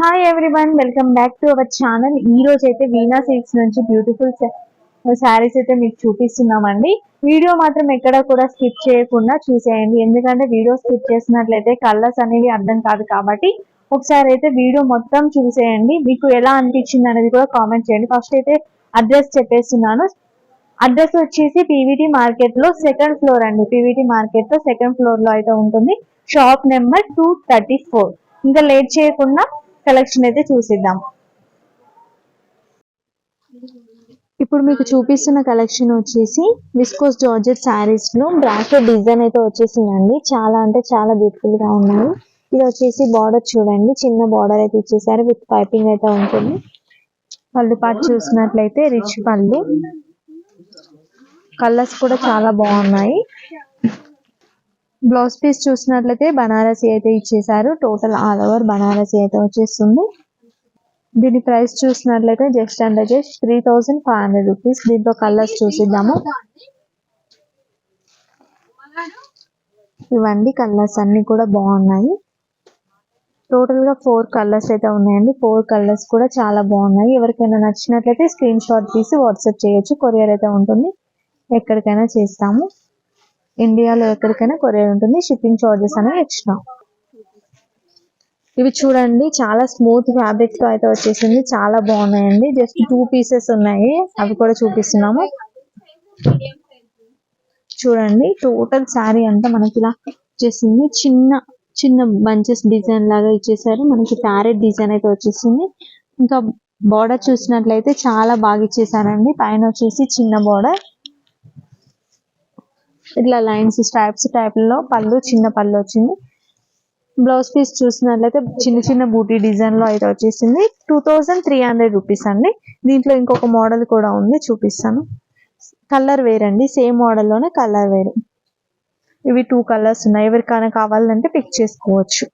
Hi everyone, welcome back to our channel. ఈ రోజు అయితే వీణా సిల్క్స్ నుంచి బ్యూటిఫుల్ శారీస్ అయితే మీకు చూపిస్తున్నామండి. వీడియో మాత్రం ఎక్కడ కూడా స్కిప్ చేయకుండా చూసేయండి, ఎందుకంటే వీడియో స్కిప్ చేసినట్లయితే కలర్స్ అనేవి అర్థం కాదు. కాబట్టి ఒకసారి అయితే వీడియో మొత్తం చూసేయండి. మీకు ఎలా అనిపించింది అనేది కూడా కామెంట్ చేయండి. ఫస్ట్ అయితే అడ్రస్ చెప్పేస్తున్నాను. అడ్రస్ వచ్చేసి పీవీటీ మార్కెట్ లో సెకండ్ ఫ్లోర్ అండి. పీవీటీ మార్కెట్ లో సెకండ్ ఫ్లోర్ లో అయితే ఉంటుంది. Shop number 234. ఇంకా లేట్ చేయకుండా కలెక్షన్ అయితే చూసిద్దాం. ఇప్పుడు మీకు చూపిస్తున్న కలెక్షన్ వచ్చేసి విస్కోస్ జార్జెట్ శారీస్ లో బ్రాకెట్ డిజైన్ అయితే వచ్చేసిందండి. చాలా అంటే చాలా బ్యూటిఫుల్ గా ఉన్నాయి. ఇది వచ్చేసి బార్డర్ చూడండి, చిన్న బార్డర్ అయితే ఇచ్చేసారు, విత్ పైపింగ్ అయితే ఉంటుంది. పళ్ళు పాటు చూసినట్లయితే రిచ్ పళ్ళు, కలర్స్ కూడా చాలా బాగున్నాయి. బ్లౌజ్ పీస్ చూసినట్లయితే బనారసి అయితే ఇచ్చేసారు. టోటల్ ఆల్ ఓవర్ బనారసి అయితే వచ్చేస్తుంది. దీని ప్రైస్ చూసినట్లయితే జస్ట్ అండ్ జస్ట్ 3500 రూపీస్. దీంట్లో కలర్స్ చూసిద్దాము. ఇవండి కలర్స్ అన్ని కూడా బాగున్నాయి. టోటల్ గా 4 కలర్స్ అయితే ఉన్నాయండి. 4 కలర్స్ కూడా చాలా బాగున్నాయి. ఎవరికైనా నచ్చినట్లయితే స్క్రీన్ షాట్ తీసి వాట్సాప్ చేయొచ్చు. కొరియర్ అయితే ఉంటుంది, ఎక్కడికైనా చేస్తాము. ఇండియాలో ఎక్కడికైనా కొరియర్ ఉంటుంది. షిప్పింగ్ చార్జెస్ అనేవి ఎక్స్ట్రా. ఇవి చూడండి, చాలా స్మూత్ ఫ్యాబ్రిక్ తో అయితే వచ్చేసింది. చాలా బాగున్నాయండి. జస్ట్ 2 పీసెస్ ఉన్నాయి, అవి కూడా చూపిస్తున్నాము. చూడండి, టోటల్ శారీ అంతా మనకి ఇలా వచ్చేసింది. చిన్న చిన్న బంచెస్ డిజైన్ లాగా ఇచ్చేసారు. మనకి ప్యారెట్ డిజైన్ అయితే వచ్చేసింది. ఇంకా బార్డర్ చూసినట్లయితే చాలా బాగా ఇచ్చేసారండి. పైన వచ్చేసి చిన్న బార్డర్, ఇట్లా లైన్స్ స్ట్రైప్స్ టైప్ లో పళ్ళు, చిన్న పళ్ళు వచ్చింది. బ్లౌజ్ పీస్ చూసినట్లయితే చిన్న చిన్న బూటీ డిజైన్ లో అయితే వచ్చేసింది. 2300 రూపీస్ అండి. దీంట్లో ఇంకొక మోడల్ కూడా ఉంది, చూపిస్తాను. కలర్ వేర్ అండి, సేమ్ మోడల్ లోనే కలర్ వేరు. ఇవి 2 కలర్స్ ఉన్నాయి. ఎవరికైనా కావాలంటే పిక్ చేసుకోవచ్చు.